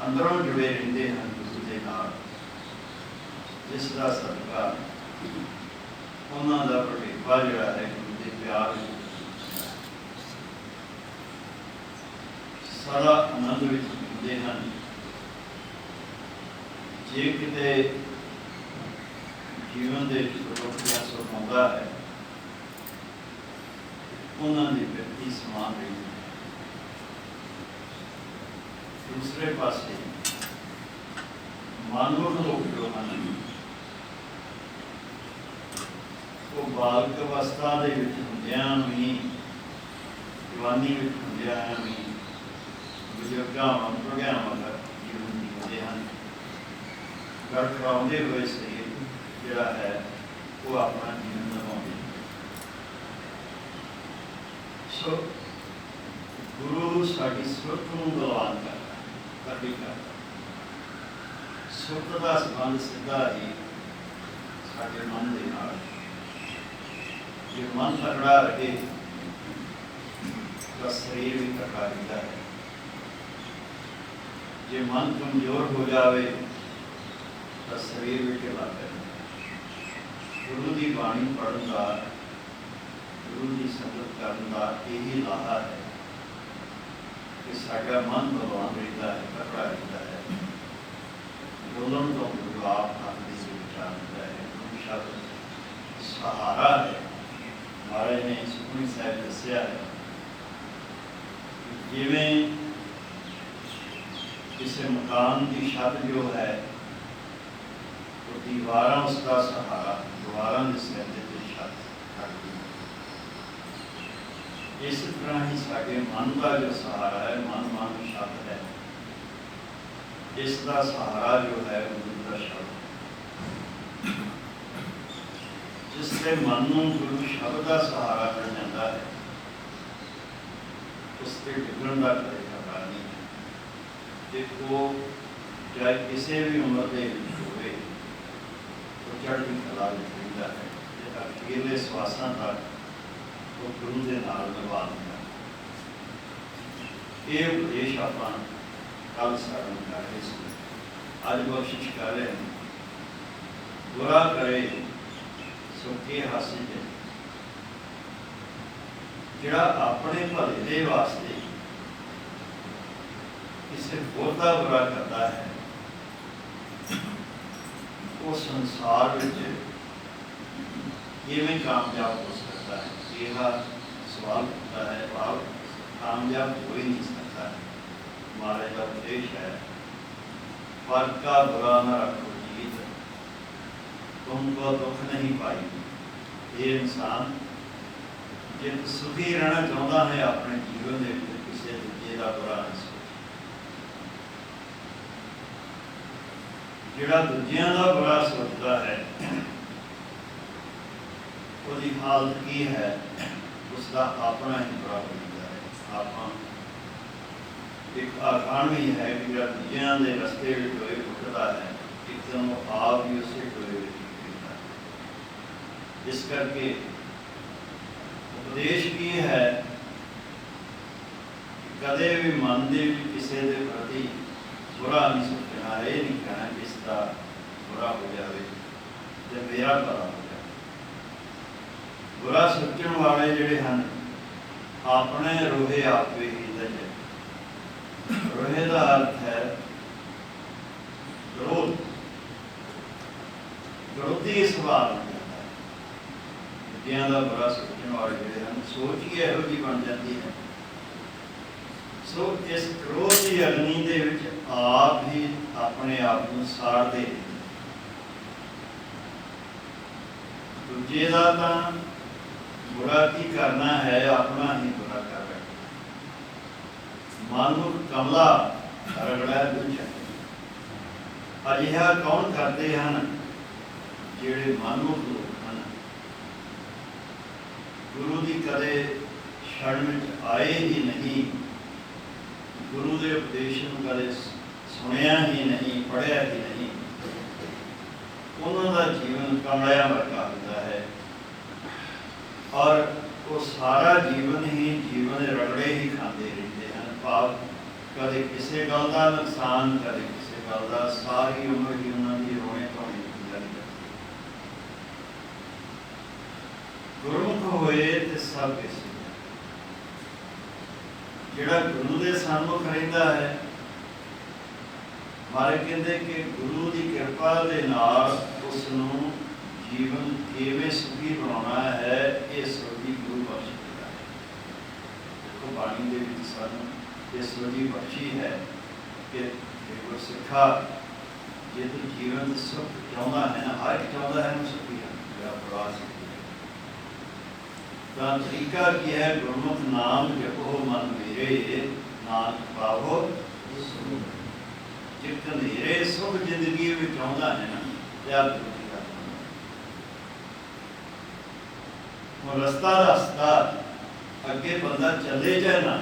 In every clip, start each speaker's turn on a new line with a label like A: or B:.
A: अंदरों जुड़े रहते हैं गुरु के नाल। जिस का सदका उन्होंने भटेवा जोड़ा है गुरु के प्यार सदा आनंद में होंगे हैं। जे किते जीवन के दुख या सुख आता है उन्होंने व्यक्ति समान रही है। दूसरे पासे मानव लोग जो हैं वो बालक अवस्था के होंदियां भी जवानी होंदियां भी बजुर्गों बुढ़ियां तक जीवन जीते हैं। गड़खड़ाते हुए शरीर जोड़ा है वो अपना जीवन निभाते। सो गुरु साड़ी सुरत को बलवान करता सुरत का संबंध सीधा ही साडे मन के नाल। जे मन तगड़ा रहे तो शरीर भी तगड़ा रहता है। जे मन कमजोर हो जाए तो शरीर भी ढिला रहता है। गुरु की बाणी पढ़ने का गुरु की संगत करने का यही लाहा है कि साडा मन बलवान रहता है, तगड़ा रहता है। बोलन तो गुरु आप आखिरी से विचार होता है। गुरु शब्द सहारा है। महाराज ने सुखमनी साहब दसिया है जिमें किसी मकान की छत जो है वो दीवार उसका सहारा, दीवारों के सिर से छत खड़ती है। इस तरह ही साडे मन का जो सहारा है, मन छत है, इसका सहारा जो है गुरु का शब्द। जिससे मन को गुरु शब्द का सहारा मिल जाता है उसके डिगण का कोई खतरा नहीं है। देखो चाहे किसी भी उम्र के होवे तो चढ़ती कला रहता है। अखीरले श्वासा तक वो गुरु के नाल निभा दिंदा। ये उपदेश आप कल साधन कर रहे थे, अज कोशिश कर रहे हैं। बुरा करे सुखे हासिल है जिहड़ा अपने भले दे वास्ते किसी होर दा बुरा करता है वो संसार में किवें कामयाब हो सकता है। यह सवाल होता है। भाव कामयाब हो ही नहीं सकता है। हमारे का उपदेश है फल का बुरा न रखो जीत, तुमको दुख नहीं पाई। ये इंसान जो सुखी रहना चाहता है अपने जीवन में किसी दूजे का बुरा नहीं सोच। जिहड़ा दूजियां का बुरा सोचता है उसकी हालत की है, उसका अपना ही बुरा हो जाता है। आप एक आखाण भी है कि जो दूजियां के रस्ते में टोए उठता है एक दिन वो आप भी उसे टोए गिरता है। इस करके उपदेश की है कि कदे भी मन के भी किसी के प्रति बुरा नहीं सोचना। ये नहीं कहना कि इसका बुरा हो जाए तो मेरा भला हो जाए। बुरा सोचने वाले जोड़े हैं अपने रोहे आप ही दजे। रोहे का अर्थ है क्रोध, क्रोधी स्वभाव हो जाता है। दूजियां का बुरा सोचने वाले जोड़े हैं सोच ही यहो जी बन जाती है। सो इस क्रोध की अग्नि के विच आप ही अपने आप को साड़ते। दूजे का तो बुरा की करना है, अपना ही बुरा कर रहे। मानुख कमला रगड़ा दुख अजिहा कौन करते हैं जिहड़े मानुख लोग हैं गुरु की कदे शरण में आए ही नहीं, गुरु के उपदेश को कदे सुनिया ही नहीं, पढ़िया ही नहीं। उन्होंने जीवन कमलिया वर्गा होता है और वो सारा जीवन ही जीवन रगड़े ही खाते रहते हैं। भाव कदे किसी गल का नुकसान, कदे किसी गल का, सारी उम्र ही उन्होंने रोने धोने की गल गुरमुख होए ते सब किस ਜਿਹੜਾ ਗੁਰੂ ਦੇ ਸਨਮੁਖ ਰਹਿੰਦਾ ਹੈ। ਮਾਰੇ ਕਹਿੰਦੇ ਕਿ ਗੁਰੂ ਦੀ ਕਿਰਪਾ ਦੇ ਨਾਲ ਉਸ ਨੂੰ ਜੀਵਨ ਕਿਵੇਂ ਸੁਖੀ ਬਣਾਉਣਾ ਹੈ, ਇਹ ਸੋਝੀ ਗੁਰੂ ਬਖਸ਼ ਦਿੰਦਾ ਹੈ। ਦੇਖੋ ਬਾਣੀ ਦੇ ਵਿੱਚ ਸਾਨੂੰ ਇਹ ਸੋਝੀ ਬਖਸ਼ੀ ਹੈ ਕਿ ਗੁਰਸਿੱਖਾ ਜੇ ਤੂੰ ਜੀਵਨ ਸੁਖ ਚਾਹੁੰਦਾ ਹੈ ਨਾ, ਹਰ ਇੱਕ ਚਾਹੁੰਦਾ ਹੈ ਨਾ ਸੁਖੀ ਜਿਹੜਾ ਪ੍ਰਵਾਸ ਤਾਂ ਤਰੀਕਾ ਕੀ ਹੈ? ਗੁਰਮੁਖ ਨਾਮ ਜਪੋ ਮਨ ਮੇਰੇ, ਨਾਨਕ ਪਾਵੋ ਜਿਤ ਹਨੇਰੇ ਸੁਖ ਜ਼ਿੰਦਗੀ ਵਿੱਚ ਆਉਂਦਾ ਹੈ ਨਾ, ਯਾਦ ਰੱਖੀਦਾ। ਉਹ ਰਸਤਾ ਅੱਗੇ ਬੰਦਾ ਚੱਲੇ ਜਾਏ ਨਾ,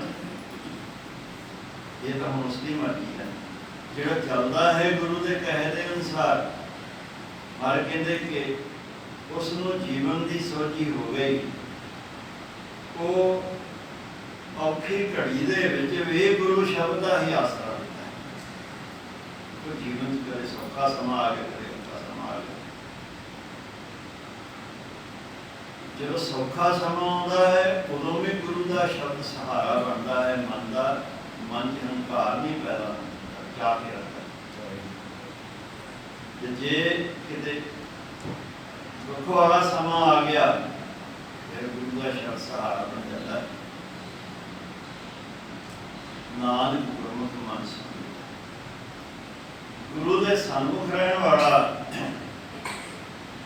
A: ਇਹ ਤਾਂ ਹੁਣ ਉਸਦੀ ਮਰਜ਼ੀ ਹੈ। ਜਿਹੜਾ ਚੱਲਦਾ ਹੈ ਗੁਰੂ ਦੇ ਕਹੇ ਦੇ ਅਨੁਸਾਰ, ਮਾਰ ਕਹਿੰਦੇ ਕਿ ਉਸ ਨੂੰ ਜੀਵਨ ਦੀ ਸੋਝੀ ਹੋ ਗਈ। ਉਹ ਔਖੀ ਘੜੀ ਦੇ ਵਿੱਚ ਵੀ ਗੁਰੂ ਸ਼ਬਦ ਦਾ ਹੀ ਆਸਰਾ ਲੈਂਦਾ ਹੈ। ਉਹ ਜੀਵਨ 'ਚ ਕਦੇ ਸੌਖਾ ਸਮਾਂ ਆ ਗਿਆ, ਕਦੇ ਔਖਾ ਸਮਾਂ ਆ ਗਿਆ। ਜਦੋਂ ਸੌਖਾ ਸਮਾਂ ਆਉਂਦਾ ਹੈ ਉਦੋਂ ਵੀ ਗੁਰੂ ਦਾ ਸ਼ਬਦ ਸਹਾਰਾ ਬਣਦਾ ਹੈ। ਮਨ 'ਚ ਹੰਕਾਰ ਨਹੀਂ ਪੈਦਾ ਹੁੰਦਾ, ਜਾ ਕੇ ਰੱਖਦਾ। ਜੇ ਕਿਤੇ ਦੁੱਖ ਵਾਲਾ ਸਮਾਂ ਆ ਗਿਆ ਫਿਰ ਗੁਰੂ ਦਾ ਸ਼ਬਦ ਸਹਾਰਾ ਬਣ ਜਾਂਦਾ ਹੈ। ਨਾਨਕ ਗੁਰਮੁਖ ਮਨ ਸਮਝੇ, ਗੁਰੂ ਦੇ ਸਨਮੁਖ ਰਹਿਣ ਵਾਲਾ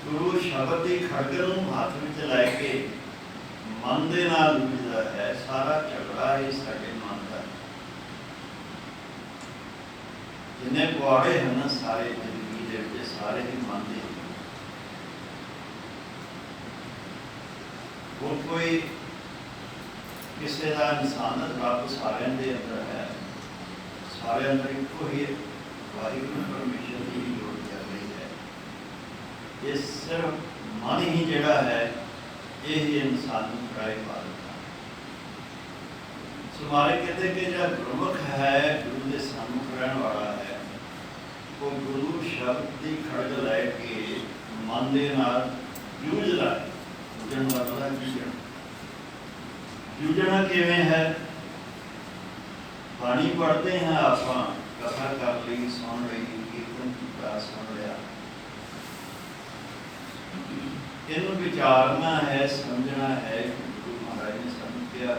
A: ਗੁਰੂ ਸ਼ਬਦ ਦੀ ਖੜਗ ਨੂੰ ਹੱਥ ਵਿੱਚ ਲੈ ਕੇ ਮਨ ਦੇ ਨਾਲ ਜੁੜਦਾ ਹੈ। ਸਾਰਾ ਝਗੜਾ ਹੀ ਸਾਡੇ ਮਨ ਦਾ। ਜਿੰਨੇ ਪੁਆੜੇ ਹਨ ਸਾਰੇ ਜ਼ਿੰਦਗੀ ਦੇ ਵਿੱਚ, ਸਾਰੇ ਹੀ ਮਨ ਦੇ। ਹੋਰ ਕੋਈ ਕਿਸੇ ਦਾ ਇਨਸਾਨਤ ਰੱਬ ਸਾਰਿਆਂ ਦੇ ਅੰਦਰ ਹੈ। ਸਾਰੇ ਅੰਦਰ ਇੱਕੋ ਹੀ ਵਾਹਿਗੁਰੂ ਪਰਮੇਸ਼ਰ ਦੀ ਹੀ ਲੋੜ ਚੱਲ ਰਹੀ ਹੈ। ਇਹ ਸਿਰਫ ਮਨ ਹੀ ਜਿਹੜਾ ਹੈ ਇਹ ਹੀ ਇਨਸਾਨ ਨੂੰ ਖੜਾਈ ਪਾ ਦਿੰਦਾ। ਸੋ ਮਾਰੇ ਕਹਿੰਦੇ ਕਿ ਜਿਹੜਾ ਗੁਰਮੁਖ ਹੈ, ਗੁਰੂ ਦੇ ਸਨਮੁਖ ਰਹਿਣ ਵਾਲਾ ਹੈ, ਉਹ ਗੁਰੂ ਸ਼ਬਦ ਦੀ ਖੜਗ ਲੈ ਕੇ ਮਨ ਦੇ ਨਾਲ ਜੂਝਦਾ ਹੈ। ਜੂਝਣਾ ਕਿਵੇਂ ਹੈ? ਬਾਣੀ ਪੜ੍ਹਦੇ ਹਾਂ ਆਪਾਂ, ਕਥਾ ਕਰ ਲਈ, ਸੁਣ ਲਈ, ਕੀਰਤਨ ਕੀਤਾ, ਸੁਣ ਲਿਆ। ਇਹਨੂੰ ਵਿਚਾਰਨਾ ਹੈ, ਸਮਝਣਾ ਹੈ। ਗੁਰੂ ਮਹਾਰਾਜ ਨੇ ਸਾਨੂੰ ਕਿਹਾ,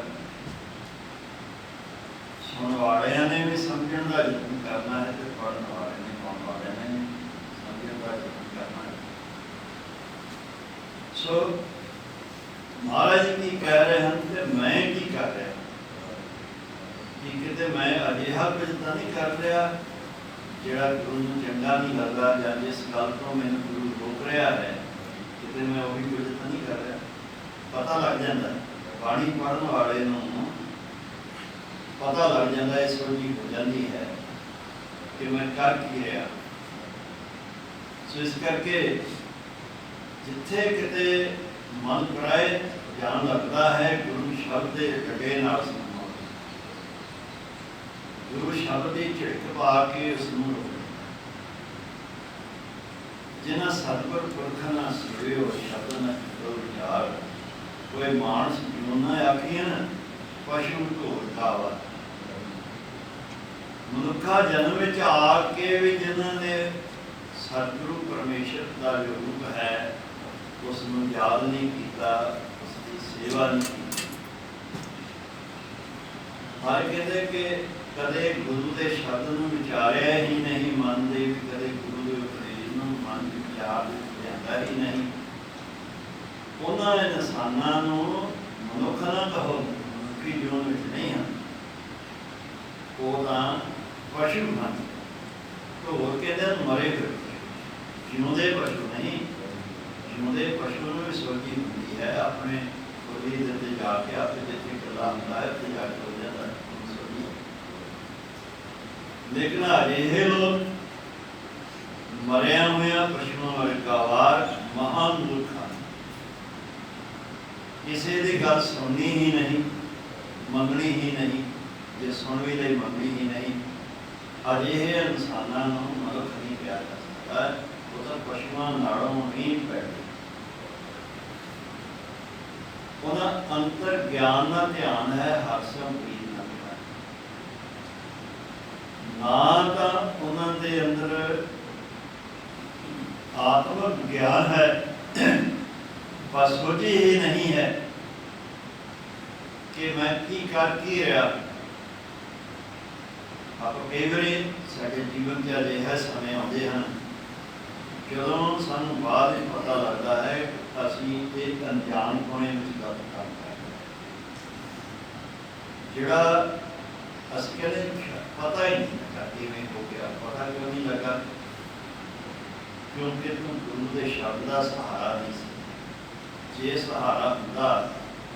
A: ਸੁਣਨ ਵਾਲਿਆਂ ਨੇ ਵੀ ਸਮਝਣ ਦਾ ਯਤਨ ਕਰਨਾ ਹੈ ਤੇ ਪੜ੍ਹਨ ਵਾਲਿਆਂ ਨੇ, ਸੁਣਨ ਵਾਲਿਆਂ ਨੇ ਸਮਝਣ ਦਾ ਯਤਨ ਕਰਨਾ ਹੈ। ਸੋ ਮਹਾਰਾਜ ਕੀ ਕਹਿ ਰਹੇ ਹਨ ਤੇ ਮੈਂ ਕੀ ਕਰ ਰਿਹਾ? ਕਿ ਕਿਤੇ ਮੈਂ ਅਜਿਹਾ ਕੁਝ ਤਾਂ ਨਹੀਂ ਕਰ ਰਿਹਾ ਜਿਹੜਾ ਗੁਰੂ ਨੂੰ ਚੰਗਾ ਨਹੀਂ ਲੱਗਦਾ, ਜਾਂ ਜਿਸ ਗੱਲ ਤੋਂ ਮੈਨੂੰ ਗੁਰੂ ਰੋਕ ਰਿਹਾ ਹੈ, ਕਿਤੇ ਮੈਂ ਉਹੀ ਕੁਝ ਤਾਂ ਨਹੀਂ ਕਰ ਰਿਹਾ? ਪਤਾ ਲੱਗ ਜਾਂਦਾ ਬਾਣੀ ਪੜ੍ਹਨ ਵਾਲੇ ਨੂੰ, ਪਤਾ ਲੱਗ ਜਾਂਦਾ, ਇਹ ਸੋਝੀ ਹੋ ਜਾਂਦੀ ਹੈ ਕਿ ਮੈਂ ਕਰ ਕੀ ਰਿਹਾ। ਸੋ ਇਸ ਕਰਕੇ ਜਿੱਥੇ ਕਿਤੇ ਮਨ ਕਰਾਏ ਧਿਆਨ ਲੱਗਦਾ ਹੈ ਗੁਰੂ ਸ਼ਬਦ ਦੇ ਡਗੇ ਨਾਲ ਸੰਬੰਧ, ਗੁਰੂ ਸ਼ਬਦ ਦੀ ਝਿੜਕ ਪਾ ਕੇ ਉਸ ਨੂੰ ਰੋਕਦਾ। ਜਿਨ੍ਹਾਂ ਸਤਿਗੁਰ ਪੁਰਖਾਂ ਨਾਲ ਸਿਵਿਓ ਸ਼ਬਦ ਨਾ ਕਰੋ ਵਿਚਾਰ, ਕੋਈ ਮਾਨਸ ਜੂਨਾ ਆਖੀਨ ਪਸ਼ੂ ਢੋਲ ਖਾਵਾ। ਮਨੁੱਖਾ ਜਨਮ ਵਿੱਚ ਆ ਕੇ ਵੀ ਜਿਨ੍ਹਾਂ ਨੇ ਸਤਿਗੁਰੂ ਪਰਮੇਸ਼ਰ ਦਾ ਜੋ ਰੂਪ ਹੈ ਉਸ ਨੂੰ ਯਾਦ ਨਹੀਂ ਕੀਤਾ, ਉਸ ਦੀ ਸੇਵਾ ਨਹੀਂ ਕੀਤੀ। ਹਰ ਕਹਿੰਦੇ ਕਿ ਕਦੇ ਗੁਰੂ ਦੇ ਸ਼ਬਦ ਨੂੰ ਵਿਚਾਰਿਆ ਹੀ ਨਹੀਂ ਮਨ ਦੇ, ਵੀ ਕਦੇ ਗੁਰੂ ਦੇ ਉਪਦੇਸ਼ ਨੂੰ ਮਨ ਦੇ ਵਿਚਾਰ ਵਿੱਚ ਲਿਆਂਦਾ ਹੀ ਨਹੀਂ। ਉਹਨਾਂ ਇਨਸਾਨਾਂ ਨੂੰ ਮਨੁੱਖ ਨਾ ਕਹੋ, ਮਨੁੱਖੀ ਜੀਵਨ ਵਿੱਚ ਨਹੀਂ ਹਨ, ਉਹ ਤਾਂ ਪਸ਼ੂ ਹਨ। ਢੋਰ ਕਹਿੰਦੇ ਮਰੇ ਹੋਏ, ਜਿਉਂਦੇ ਪਸ਼ੂ ਨਹੀਂ। ਜਿਉਂਦੇ ਪਸ਼ੂ ਨੂੰ ਵੀ ਸੋਝੀ ਹੁੰਦੀ ਹੈ, ਆਪਣੇ ਖੁਰਲੀ ਦੇ ਉੱਤੇ ਜਾ ਕੇ ਆਪੇ ਜਿੱਥੇ ਗੱਲਾਂ ਹੁੰਦਾ ਹੈ ਉੱਥੇ ਜਾ ਕੇ ਹੋ ਜਾਂਦਾ ਸੋਝੀ। ਲੇਕਿਨ ਅਜਿਹੇ ਲੋਕ ਮਰਿਆ ਹੋਇਆ ਪਸ਼ੂਆਂ ਵਰਗਾ ਵਾਰ ਮਹਾਨ ਮੂਰਖ ਹਨ। ਕਿਸੇ ਦੀ ਗੱਲ ਸੁਣਨੀ ਹੀ ਨਹੀਂ, ਮੰਗਣੀ ਹੀ ਨਹੀਂ, ਜੇ ਸੁਣ ਵੀ ਲਈ ਮੰਗਣੀ ਹੀ ਨਹੀਂ। ਅਜਿਹੇ ਇਨਸਾਨਾਂ ਨੂੰ ਮਨੁੱਖ ਨਹੀਂ ਪਿਆਰ ਕਰ ਸਕਦਾ, ਉਹ ਤਾਂ ਪਸ਼ੂਆਂ ਨਾਲੋਂ ਵੀ ਪੈਦਾ। ਉਹਨਾਂ ਅੰਤਰ ਗਿਆਨ ਦਾ ਧਿਆਨ ਹੈ, ਹਰਸਮ ਪ੍ਰੀਤ ਨਾਲ ਧਿਆਨ। ਨਾ ਤਾਂ ਉਹਨਾਂ ਦੇ ਅੰਦਰ ਆਤਮਿਕ ਗਿਆਨ ਹੈ, ਬਸ ਸੋਝੀ ਹੀ ਨਹੀਂ ਹੈ ਕਿ ਮੈਂ ਕੀ ਕਰ ਕੀ ਰਿਹਾ। ਆਪਾਂ ਕਈ ਵਾਰੀ ਸਾਡੇ ਜੀਵਨ 'ਚ ਅਜਿਹੇ ਸਮੇਂ ਆਉਂਦੇ ਹਨ ਜਦੋਂ ਸਾਨੂੰ ਬਾਅਦ ਵਿੱਚ ਪਤਾ ਲੱਗਦਾ ਹੈ ਕਿ ਅਸੀਂ ਇਹ ਅਣਜਾਣ ਹੋਣੇ ਵਿੱਚ ਗਲਤ ਕੰਮ ਕਰ ਰਹੇ। ਜਿਹੜਾ ਅਸੀਂ ਕਹਿੰਦੇ ਪਤਾ ਹੀ ਨਹੀਂ ਲੱਗਾ ਕਿਵੇਂ ਹੋ ਗਿਆ, ਪਤਾ ਕਿਉਂ ਨਹੀਂ ਲੱਗਾ? ਕਿਉਂਕਿ ਤੂੰ ਗੁਰੂ ਦੇ ਸ਼ਬਦ ਦਾ ਸਹਾਰਾ ਨਹੀਂ ਸੀ। ਜੇ ਸਹਾਰਾ ਹੁੰਦਾ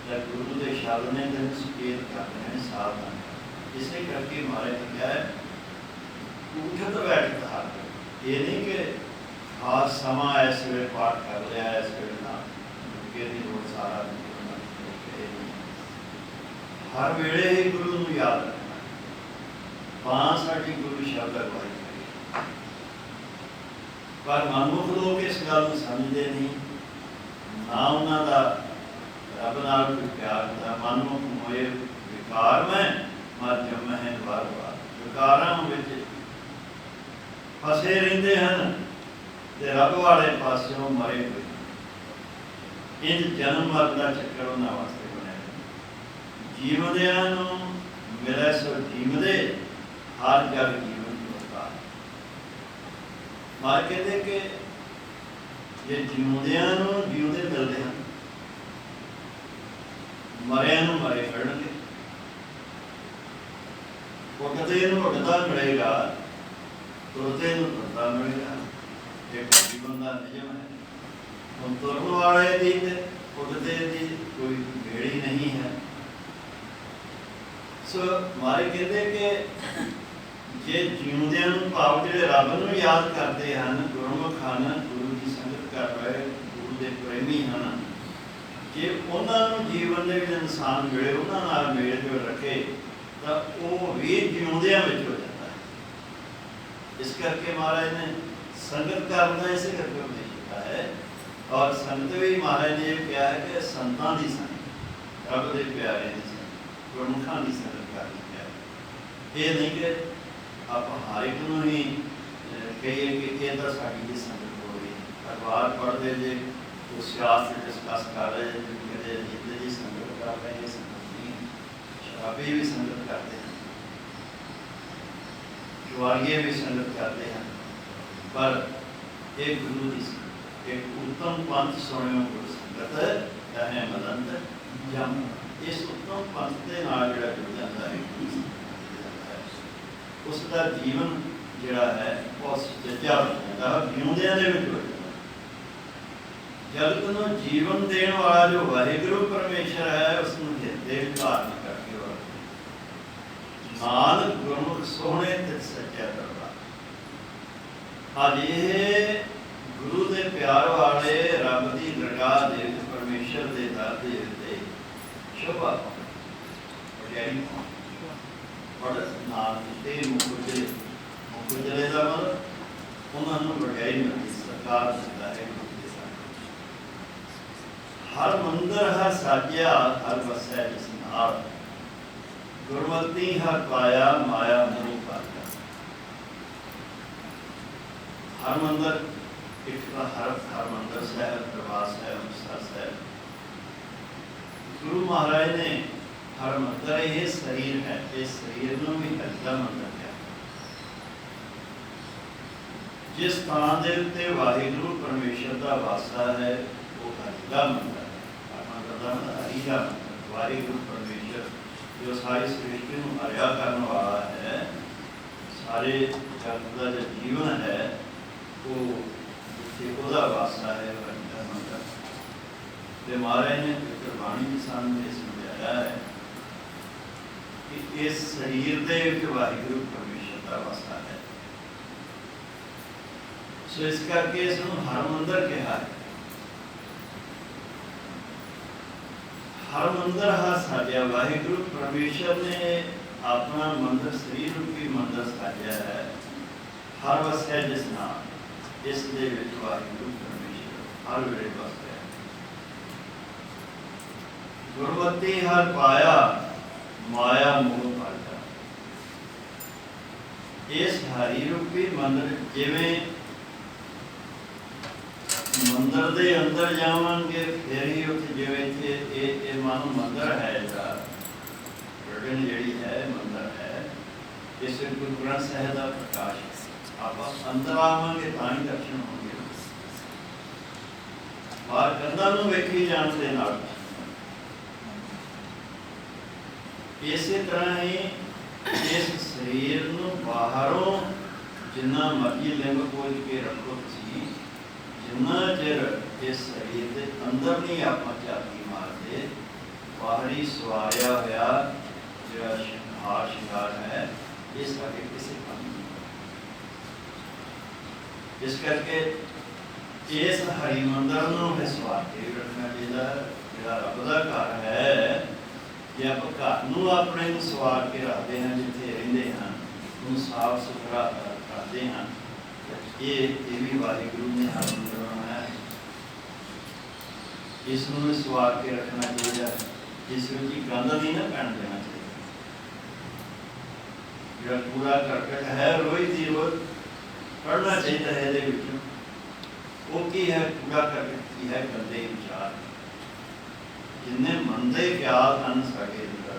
A: ਤਾਂ ਗੁਰੂ ਦੇ ਸ਼ਬਦ ਨੇ ਤੈਨੂੰ ਸੁਚੇਤ ਕਰ ਦੇਣਾ, ਸਾਵਧਾਨ। ਇਸੇ ਕਰਕੇ ਮਹਾਰਾਜ ਨੇ ਕਿਹਾ ਹੈ ਉਠਤ ਬੈਠ ਹਾਰ। ਇਹ ਨਹੀਂ ਕਿ ਖਾਸ ਸਮਾਂ ਇਸ ਵੇਲੇ ਪਾਠ ਕਰ ਲਿਆ, ਇਸ ਵੇਲੇ ਨਾ ਰੁਕੇ ਦੀ ਲੋੜ, ਸਾਰਾ ਹਰ ਵੇਲੇ ਹੀ ਗੁਰੂ ਨੂੰ ਯਾਦ ਰੱਖਣਾ। ਤਾਂ ਸਾਡੀ ਗੁਰੂ ਸ਼ਬਦ ਅਗਵਾਈ ਕਰੇ। ਪਰ ਮਨਮੁਖ ਲੋਕ ਇਸ ਗੱਲ ਨੂੰ ਸਮਝਦੇ ਨਹੀਂ, ਨਾ ਉਹਨਾਂ ਦਾ ਰੱਬ ਨਾਲ ਕੋਈ ਪਿਆਰ ਹੁੰਦਾ। ਮਨਮੁਖ ਹੋਏ ਵਿਕਾਰ ਮੈਂ ਮਰ ਜੰਮਹਿ ਵਾਰ ਵਾਰ। ਵਿਕਾਰਾਂ ਵਿੱਚ ਫਸੇ ਰਹਿੰਦੇ ਹਨ ਤੇ ਰੱਬ ਵਾਲੇ ਪਾਸਿਓਂ ਮਰੇ ਹੋਏ। ਇੰਝ ਜਨਮ ਮਰਨ ਦਾ ਚੱਕਰ ਉਹਨਾਂ ਵਾਸਤੇ ਬਣਿਆ। ਜੀਵਦਿਆਂ ਨੂੰ ਮਿਲੇ ਸੋ ਜੀਵਦੇ, ਹਰ ਜਗ ਜੀਵਨ ਹੋਤਾ। ਮਾਰ ਕਹਿੰਦੇ ਕਿ ਜੇ ਜਿਉਂਦਿਆਂ ਨੂੰ ਜਿਉਂਦੇ ਮਿਲਦੇ ਹਨ, ਮਰਿਆਂ ਨੂੰ ਮਰੇ ਮਿਲਣਗੇ। ਉੱਠਦੇ ਨੂੰ ਉੱਠਦਾ ਮਿਲੇਗਾ, ਤੁਰਦੇ ਨੂੰ ਤੁਰਦਾ ਮਿਲੇਗਾ। ਇਹ ਜੀਵਨ ਦਾ ਨਿਯਮ ਹੈ। ਹੁਣ ਤੁਰਨ ਵਾਲੇ ਦੀ ਤੇ ਉੱਠਦੇ ਦੀ ਕੋਈ ਵੇੜੀ ਨਹੀਂ ਹੈ। ਸੋ ਮਾਰੇ ਕਹਿੰਦੇ ਕਿ ਜੇ ਜਿਉਂਦਿਆਂ ਨੂੰ, ਭਾਵ ਜਿਹੜੇ ਰੱਬ ਨੂੰ ਯਾਦ ਕਰਦੇ ਹਨ, ਗੁਰਮੁਖ ਹਨ, ਗੁਰੂ ਦੀ ਸੰਗਤ ਕਰ ਰਹੇ, ਗੁਰੂ ਦੇ ਪ੍ਰੇਮੀ ਹਨ, ਜੇ ਉਹਨਾਂ ਨੂੰ ਜੀਵਨ ਦੇ ਵਿੱਚ ਇਨਸਾਨ ਮਿਲੇ, ਉਹਨਾਂ ਨਾਲ ਮੇਲ ਜੋਲ ਰੱਖੇ, ਤਾਂ ਉਹ ਵੀ ਜਿਉਂਦਿਆਂ ਵਿੱਚ ਹੋ ਜਾਂਦਾ ਹੈ। ਇਸ ਕਰਕੇ ਮਹਾਰਾਜ ਨੇ ਸੰਗਤ ਕਰਨ ਦਾ ਇਸੇ ਕਰਕੇ ਉਪਦੇਸ਼ ਕੀਤਾ ਹੈ। ਔਰ ਸੰਗਤ ਵੀ ਮਹਾਰਾਜ ਨੇ ਇਹ ਕਿਹਾ ਹੈ ਕਿ ਸੰਤਾਂ ਦੀ ਸੰਗਤ, ਰੱਬ ਦੇ ਪਿਆਰੇ ਦੀ ਸੰਗਤ, ਗੁਰਮੁਖਾਂ ਦੀ ਸੰਗਤ ਕਰਨੀ ਹੈ। ਇਹ ਨਹੀਂ ਕਿ ਆਪਾਂ ਹਰ ਇੱਕ ਨੂੰ ਹੀ ਕਹੀਏ ਕਿ ਇਹ ਤਾਂ ਸਾਡੀ ਦੀ ਸੰਗਤ ਹੋ ਰਹੀ। ਅਖਬਾਰ ਪੜ੍ਹਦੇ ਜੇ ਉਹ ਸਿਆਸਤ ਡਿਸਕਸ ਕਰ ਰਹੇ, ਕਹਿੰਦੇ ਜਿੱਦੇ ਦੀ ਸੰਗਤ ਕਰ ਰਹੇ, ਸੰਗਤ ਨਹੀਂ। ਸ਼ਰਾਬੀ ਵੀ ਸੰਗਤ ਕਰਦੇ ਹਨ, ਜੁਆਰੀਏ ਵੀ ਸੰਗਤ ਕਰਦੇ ਹਨ, ਪਰ ਇਹ ਗੁਰੂ ਦੀ ਸੰਗਤ, ਇੱਕ ਉੱਤਮ ਪੰਥ ਸੁਣਿਓ ਗੁਰੂ ਸੰਗਤ ਰਹੇ ਮਦੰਤ ਜਮ। ਇਸ ਉੱਤਮ ਪੰਥ ਦੇ ਨਾਲ ਜਿਹੜਾ ਜੁੜ ਜਾਂਦਾ ਹੈ, ਉਸ ਦਾ ਜੀਵਨ ਜਿਹੜਾ ਹੈ ਉਹ ਸੱਚਾ ਹੋ ਜਾਂਦਾ, ਜਿਉਂਦਿਆਂ ਦੇ ਵਿੱਚ ਹੋ ਜਾਂਦਾ। ਜਗਤ ਨੂੰ ਜੀਵਨ ਦੇਣ ਵਾਲਾ ਜੋ ਵਾਹਿਗੁਰੂ ਪਰਮੇਸ਼ਰ ਹੈ, ਉਸ ਨੂੰ ਹਿਰਦੇ ਵਿੱਚ ਧਾਰਨ ਕਰਕੇ ਨਾਨਕ ਗੁਰਮੁਖ ਸੋਹਣੇ ਤੇ ਸੱਚਾ ਦਰਬਾਰ। ਅੱਜ ਇਹ ਗੁਰੂ ਦੇ ਪਿਆਰ ਵਾਲੇ ਰੱਬ ਦੀ ਦਰਗਾਹ ਦੇ ਵਿੱਚ, ਪਰਮੇਸ਼ਰ ਦੇ ਦਰ ਦੇ ਉੱਤੇ ਸ਼ੋਭਾ ਵਡਿਆਈ ਬੜਾ ਨਾਮ ਤੇ ਮੁਕੁਜਲੇ। ਮੁਕੁਜਲੇ ਦਾ ਮਤਲਬ ਉਹਨਾਂ ਨੂੰ ਵਡਿਆਈ ਮਿਲਦੀ, ਸਰਕਾਰ ਦਿੰਦਾ ਹੈ ਗੁਰੂ ਦੇ ਸਾਹਮਣੇ। ਹਰ ਮੰਦਰ ਹਰ ਸਾਜਿਆ, ਹਰ ਵਸੈ ਜਿਸ ਨਾਲ। ਗੁਰਮਤਿ ਹਰ ਪਾਇਆ, ਮਾਇਆ ਮੋਹ ਪਾਇਆ। ਹਰ ਮੰਦਰ ਇੱਕ ਤਾਂ ਹਰ ਮੰਦਰ ਸਾਹਿਬ, ਦਰਬਾਰ ਸਾਹਿਬ, ਅੰਮ੍ਰਿਤਸਰ ਸਾਹਿਬ। ਗੁਰੂ ਮਹਾਰਾਜ ਨੇ ਹਰ ਮੰਦਰ, ਇਹ ਸਰੀਰ ਹੈ, ਇਸ ਸਰੀਰ ਨੂੰ ਵੀ ਹਰਿ ਦਾ ਮੰਦਰ ਹੈ। ਜਿਸ ਥਾਂ ਦੇ ਉੱਤੇ ਵਾਹਿਗੁਰੂ ਪਰਮੇਸ਼ਰ ਦਾ ਵਾਸਾ ਹੈ, ਉਹ ਹਰਿ ਦਾ ਮੰਦਰ ਹੈ। ਮੰਦਰ ਦਾ ਮਤਲਬ ਹਰਿ ਦਾ ਮੰਦਰ, ਵਾਹਿਗੁਰੂ ਪਰਮੇਸ਼ਰ ਜੋ ਸਾਰੀ ਸ੍ਰਿਸ਼ਟੀ ਨੂੰ ਹਰਿਆ ਕਰਨ ਵਾਲਾ ਹੈ। ਸਾਰੇ ਜਗਤ ਦਾ ਜੋ ਜੀਵਨ ਹੈ ਉਹ ਜਿੱਥੇ ਉਹਦਾ ਵਾਸਾ ਹੈ, ਹਰਿ ਦਾ ਮੰਦਰ। ਤੇ ਮਹਾਰਾਜ ਨੇ ਗੁਰਬਾਣੀ ਦੀ ਸਾਨੂੰ ਇਹ ਸਮਝਾਇਆ ਹੈ ਕਿ ਇਸ ਸਰੀਰ ਦੇ ਵਿੱਚ ਵਾਹਿਗੁਰੂ ਪਰਮੇਸ਼ਰ ਦਾ ਵਾਸਾ ਹੈ। ਸੋ ਇਸ ਕਰਕੇ ਇਸ ਨੂੰ ਹਰ ਮੰਦਰ ਕਿਹਾ ਹੈ। ਹਰ ਮੰਦਰ ਹਰ ਸਾਜਿਆ। ਵਾਹਿਗੁਰੂ ਪਰਮੇਸ਼ਰ ਨੇ ਆਪਣਾ ਮੰਦਰ, ਸਰੀਰ ਰੂਪੀ ਮੰਦਰ ਸਾਜਿਆ ਹੈ। ਹਰ ਵਸਿਆ ਜਿਸ ਨਾਲ, ਇਸ ਦੇ ਵਿੱਚ ਵਾਹਿਗੁਰੂ ਪਰਮੇਸ਼ਰ ਹਰ ਵੇਲੇ ਵਸਦਾ ਹੈ। गुरमति हर पाया माया मोह पाया। इस हरि रूपी मंदिर जिवें मंदिर के अंदर जावांगे फिर ही उत्थे जिवें इत्थे मानो मंदिर है जिहड़ा बिल्डिंग जिहड़ी है मंदिर है, इस गुरु ग्रंथ साहिब का प्रकाश है। आप अंदर आवांगे तां ही दर्शन होंगे। बाहर कंधां नूं वेखी जाण दे नाल इसे तरह ही इस शरीर नूं बाहरों जिन्ना मर्जी लिंग खोज के रखो तुसीं, जिन्ना चिर इस शरीर के अंदर नहीं आपां झाती मारते, बाहरी सवारिया होया जिहड़ा हार शिंगार है ये साडे किसी काम नहीं। इस करके इस हरि मंदिर नूं सवार के रखना चाहिए। जिहड़ा रब दा घर है, जे आप घर नूं अपने नूं सवार के रखते हैं, जिथे रहिंदे हैं उन्हें साफ सुथरा करते हैं, ये भी वाहिगुरू ने हर मंदिर बनाया है। इस नूं सवार के रखना चाहिए, इस विच गंद नहीं ना पैण देना चाहिए। जिहड़ा कूड़ा करकट है रोज़ दी रोज़ पढ़ना चाहिए है। इहदे विचों वो की है कूड़ा करकट की है गंदे विचार, जिन्ने मनदे ख्याल हैं साडे अंदर,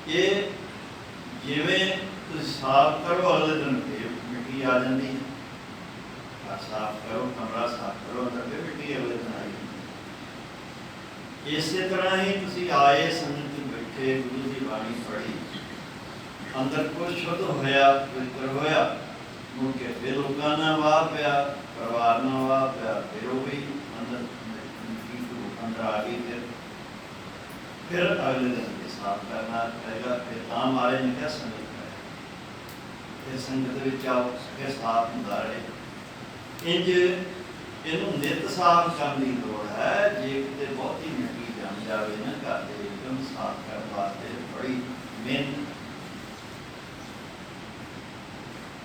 A: ये जिवें तुसीं साफ करो अगले दिन फिर मिट्टी आ जाती है। घर साफ करो, कमरा साफ करो, अंदर फिर मिट्टी अगले दिन आई जाती है। इस तरह ही तुसीं आए संगत बैठे गुरु की बाणी पढ़ी, अंदर कुछ शुद्ध होया पवित्र होया, मुड़ के फिर लोगों ने वाह पिया, परिवार ने वाह पिया, फिर वो भी अंदर अंदर आ गई। फिर अगले दिन भी साफ करना पड़ेगा। फिर तां महाराज ने क्या संगत है, फिर संगत विच आओ, फिर साफ हुंदा रहे। इंज इनू नित साफ करने की लोड़ है। जे किते बहुती मिट्टी जम जाए ना घर के विच, साफ करने वास्ते बड़ी मेहनत।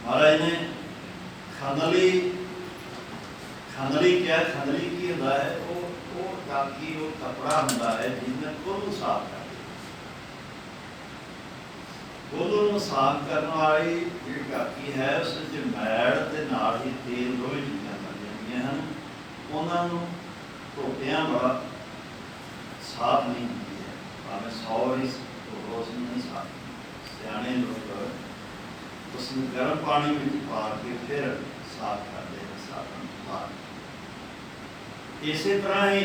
A: महाराज ने खंदली क्या, खंदली की होंदा है, वो ताकि वो कपड़ा होंदा है जिसमें कुल साफ कर कुल साफ करने वाली जी टाकी है, उस मैल के नाल ही तेल दोवें चीज़ां बन जांदियां हन। उन्होंने धोतियां बड़ा साफ नहीं होती है, भावें 100 ही धो उसमें नहीं साफ। सियाणे लोग उसमें गर्म पानी में पा के फिर साफ करते हैं, साबुन पा के। इसी तरह ही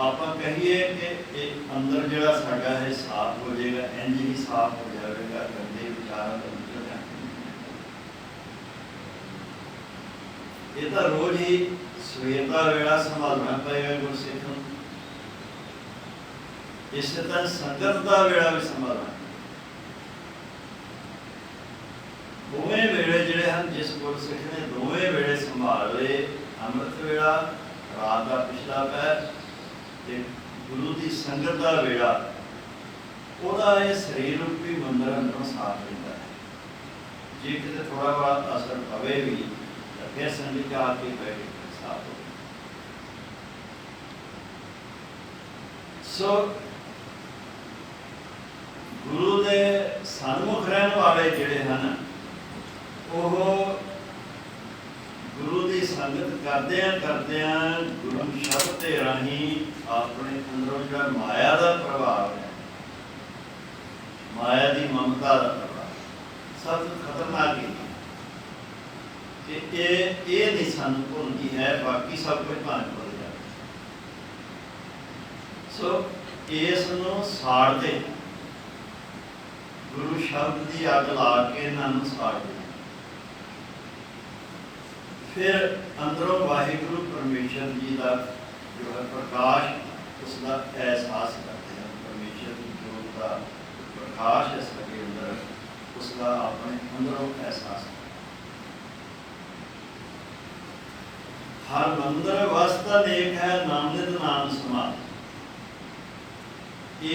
A: आप कहिए कि अंदर जो साडा है साफ हो जाएगा, इंज ही साफ हो जाएगा गंदे विचारों का निकल जाए। ये तो रोज ही सवेर का वेला संभालना पड़ेगा गुरसिख नूं। इस तरह संगत का वेला भी संभालना। दोवें वेले जिहड़े हैं जिस गुरसिख ने दोवें वेले संभाल ले, अमृत वेला रात का पिछला पैर ते गुरु की संगत का वेला, ਉਹਦਾ ਇਹ ਸਰੀਰ ਰੂਪੀ ਮੰਦਰ ਅੰਦਰੋਂ ਸਾਫ਼ ਰਹਿੰਦਾ ਹੈ। ਜੇ ਕਿਤੇ ਥੋੜਾ ਬਹੁਤ ਅਸਰ ਪਵੇ ਵੀ ਤਾਂ ਫਿਰ ਸੰਗਤ ਚ ਆ ਕੇ ਬੈਠ ਕੇ ਸਾਫ਼ ਹੋ। ਸੋ ਗੁਰੂ ਦੇ ਸਨਮੁਖ ਰਹਿਣ ਵਾਲੇ ਜਿਹੜੇ ਹਨ ਉਹ गुरु की संगत करदियां गुरु शब्द के राही अपने अंदरों जो माया का प्रभाव है, माया की ममता का प्रभाव सब खतरनाक है कि ये नहीं सानू भुलती है, बाकी सब कुछ भावें भुल जाए। सो इसनूं साड़ते गुरु शब्द की अग ला के इन्हों साड़ते, फिर अंदरों वाहिगुरु परमेश्वर जी का जो है प्रकाश उसका एहसास करते हैं। परमेश्वर की जोत का प्रकाश है सबके अंदर, उसका अपने अंदरों एहसास हर मंदिर वास्ता नेक है नामनित नाम समाध।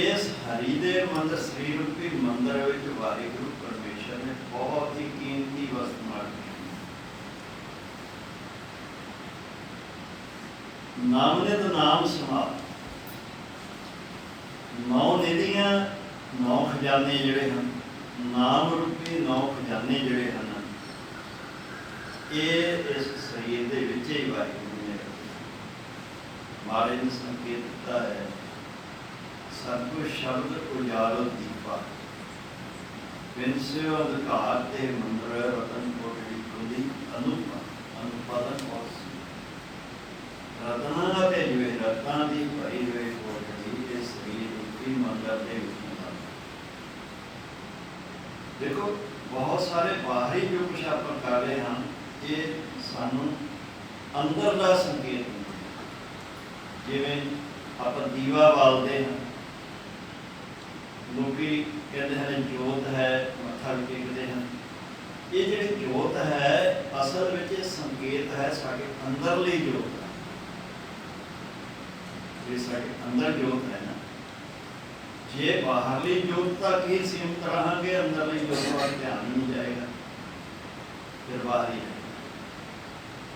A: इस हरिदेव मंदिर श्री रूपी मंदिर में वाहिगुरु परमेश्वर ने बहुत ही कीमती वस्तु मार नामनित नाम समाध। 9 निधियां 9 खजाने जिहड़े हैं, नाम रूपी 9 खजाने जिहड़े हैं, ये इस शरीर के विच ही वाहिगुरू ने महाराज ने संकेत दिता है। सतगुर शब्द उजारो दीपा, विंस्यो अंधकार ते मंदर रतन कोटड़ी खुली अनुपा अनुपादन और रत्ना ते जो रत्ना की भरी हुई कोटड़ी इस शरीर रूपी मंदिर के विच। देखो बहुत सारे बाहरी जो कुछ आप कर रहे हैं, ये सानू अंदर का संकेत जिमें आप दीवा बालते हैं, लोग कहते हैं जोत है, मत्था भी टेकते हैं। ये जी जोत है असल में संकेत है साढ़े अंदरली जोत है, ये साढ़े अंदर जोत है ना। जे बाहरली जोत तक ही सीमित रहेंगे, अंदरली जोत पर ध्यान नहीं जाएगा, फिर बाहरी है।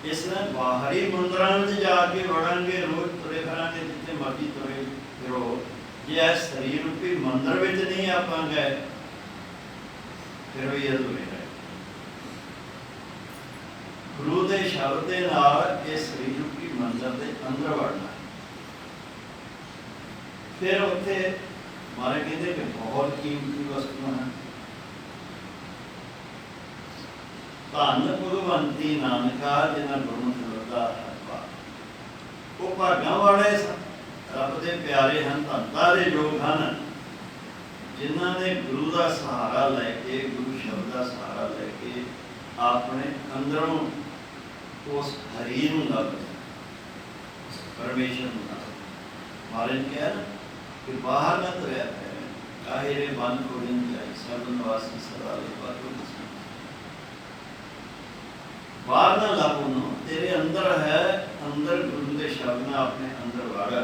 A: इसलिए बाहरी मंदिरों में जाके बढ़ांगे, रोज तुरे फिरांगे, जितने मर्जी तुरे फिरो, जे शरीर रूपी मंदिर में नहीं आप गए फिर भी अधूरे रहे। गुरु के शब्द के नाल ये शरीर रूपी मंदिर के अंदर बढ़ना। फिर उत्थे मारे कहते कि बहुत कीमती वस्तुएं हैं। धन भगवंती नानका जिन्हें गुरमुख लगा है, वो भाग्यां वाले रब के प्यारे हैं, धनता के योग हैं, जिन्होंने गुरु का सहारा लैके, गुरु शब्द का सहारा लैके अपने अंदरों उस हरी नूं लभ परमेश्वर नूं लभ। महाराज कहा ना कि बाहर न तुरया फिरे, काहे रे बन खोड़ी जाए, सब निवासी सदा लेवा तो बाहर न लभ उन्हों, तेरे अंदर है। अंदर गुरु के शब्द ने अपने अंदर वाड़ा,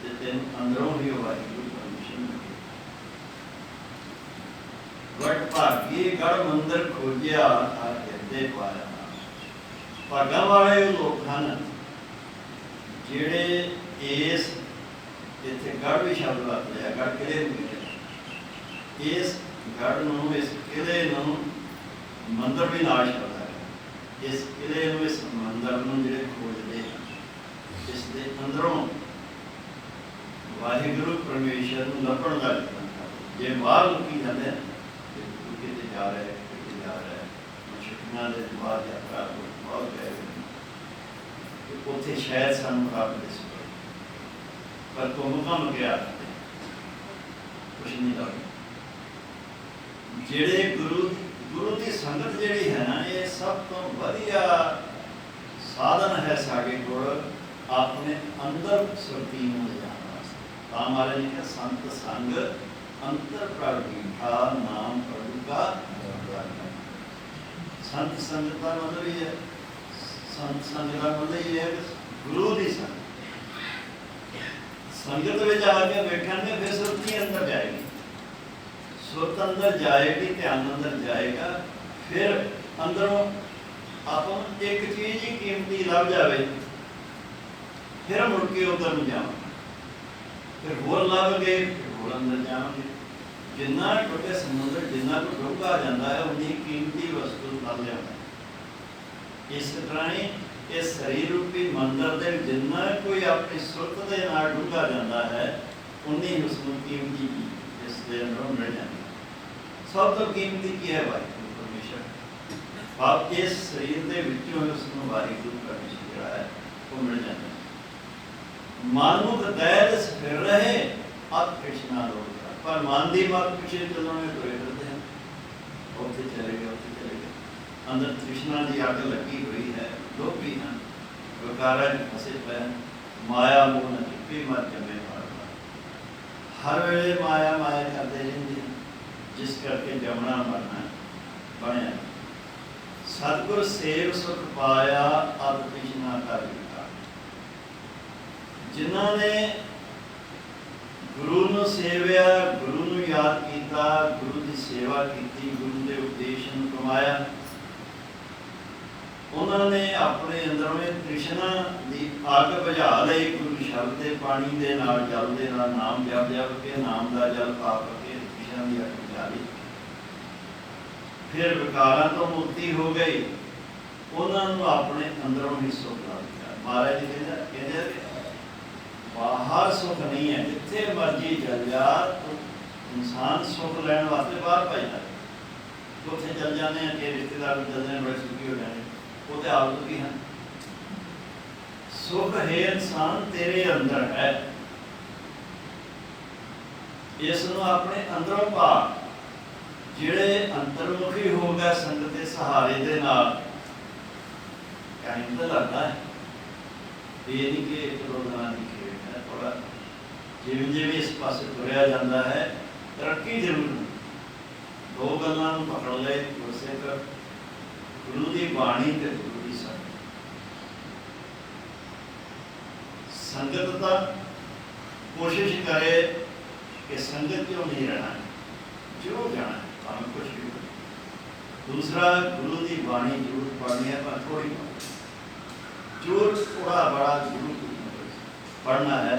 A: ते तेन अंदरों ही वाहिगुरू परमेश्वर मिले। वट भागी गढ़ मंदिर खोजिया आ कहते पाया। भागां वाले लोग हैं जिहड़े इस इत्थे गढ़ भी शब्द वरत लिया, गढ़ किले में, इस गढ़ नूं, इस किले नूं मंदिर भी नाल शब्द है। इस किले नूं, इस मंदिर नूं जिहड़े खोजदे हैं, इस दे अंदरों वाहिगुरू परमेश्वर नूं लभण दा यतन करदे। जे बाहर लुकी जांदे हैं, किते जा रहे किते जा रहे, छुट्टियां दे बाद यात्रा बहुत गए, उत्थे शायद सानूं रब दिस पए, पर तुम कम क्या कुछ नहीं लभदा। जिहड़े गुरु की संगत जिहड़ी है ना, ये सब तो वधिया साधन है साडे कोल अपने अंदर सुरती नूं लिजाण वास्ते। तां महाराज ने कहा संत संग अंतर प्रगीठा, नाम प्रभु का दरबार। संत संगत का मतलब ये है, संत संगत का मतलब ये है कि गुरु की संगत, संगत में आके बैठेंगे फिर सुरती अंदर जाएगी, सुरत अंदर जाएगी, ध्यान अंदर जाएगा, फिर अंदरों आप एक चीज ही कीमती लभ जाए, फिर मुड़ के उधर में जाओगे, फिर होर लभ गए, फिर होर अंदर जाओगे। जिन्ना टुटे समुद्र जिन्ना को डूंगा जाता है, उन्नी कीमती वस्तु लभ जाता है। इस तरह ही इस शरीर रूपी मंदिर दे जिन्ना कोई अपनी सुरत के नाल डूंगा जाता है, उन्नी उसनूं कीमती इस दे अंदरों मिल जाती है। सब तो कीमती की है वाहिगुरू परमेश्वर। आप इस शरीर के विचों उसनूं वाहिगुरू परमेश्वर जिहड़ा है वो मिल जाता है। मानुख दैल फिर रहे अब कृष्णा लोग, पर मन की मत पिछे चलने तुरे फिरते हैं, उत्थे चले गए उत्थे चले गए। अंदर तृष्णा की अग लगी हुई है, लोभी हैं, विकारा फसे पे, माया मोह न चुपी मत जमे बार बार, हर वेले माया माया करते रहते हैं, जिस करके जमना मरना बनया। सतगुर सेव सुख पाया अब तृष्णा का विकार। जिन्होंने गुरु नूं सेविया, गुरु नूं याद किया, गुरु की सेवा की, गुरु के उपदेश नूं कमाया, उन्होंने अपने अंदरों कृष्णा की अग बुझा लई गुरु शब्द के पानी के नाल जल के नाल नाम जप जप के नाम का जल पा के कृष्णा की अग बुझा ली। फिर विकारां तो मुक्ति हो गई, उन्होंने अपने अंदरों ही सुख ला दिया। महाराज जी कहते बाहर सुख नहीं है, जिथे मर्जी चल जा तो इंसान सुख लैन वास्ते बाहर भजदा है। उत्थे चल जाते हैं कि रिश्तेदार चलते हैं, बड़े सुखी हो जाने, वो तो आप दुखी हैं। सुख है इंसान तेरे अंदर है, इसनों अपने अंदरों पा। जिहड़े अंतर्मुखी हो गए संगत के सहारे दे नाल, टाइम तो लगता है, ये नहीं कि एक दो दिनों की खेल है। थोड़ा जिवें जिवें इस पासे तुरया जाता है, तरक्की जरूर। दो गल्लां नूं पकड़ ले, गुरसिख गुरु की बाणी ते गुरु की संगत। संगत का कोशिश करे कि संगत क्यों नहीं रहना है, जो जाना है भावें कुछ भी हो। दूसरा गुरु की बाणी जरूर पढ़नी है, पर थोड़ी जो थोड़ा बड़ा गुरु पढ़ना है।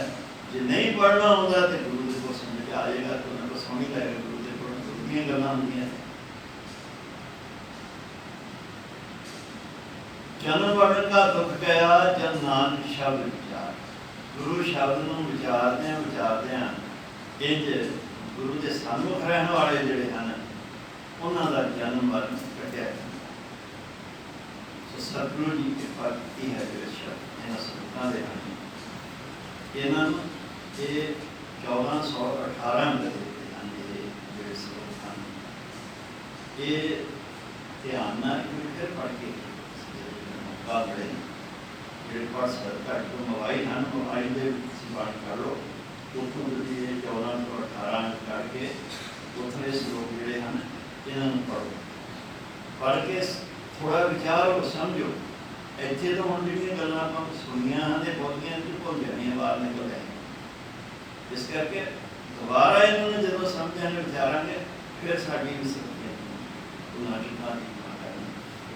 A: जो नहीं पढ़ना होगा तो गुरु को समझ के आएगा, तो उनको सुन ही लगेगा। गुरु के पढ़ने गल्लां होंदियां। जन्म मरण का दुख गया, जन नानक शब्द विचार। गुरु शब्द नूं विचारदे इंज गुरु के सन्मुख रहने वाले जिहड़े हैं, उन्हां दा जन्म मरण कटिया। सो सतगुरु जी कृपा की है जो शब्द इन्हां संगतां दे हैं। इन्हां नूं ये 1418 में दिते हैं। ये श्लोक हैं, ये ध्यान नाल फिर पढ़ के बड़े जो पढ़ सकता है। तो मोबाइल हैं, मोबाइल के बात कर लो, उतों 1418 करके उतने श्लोक जोड़े हैं, इन्होंने पढ़ो। पढ़ के थोड़ा विचारो, समझो। इतने तो हम जो गल्लां आपां सुनिया हैं बोलियां भुल जानियां, बाहर निकल जाएंगे। इस करके दोबारा इन्होंने जो समझांगे विचारांगे, फिर साडी भी समझ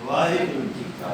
A: वाहिगुरू जी का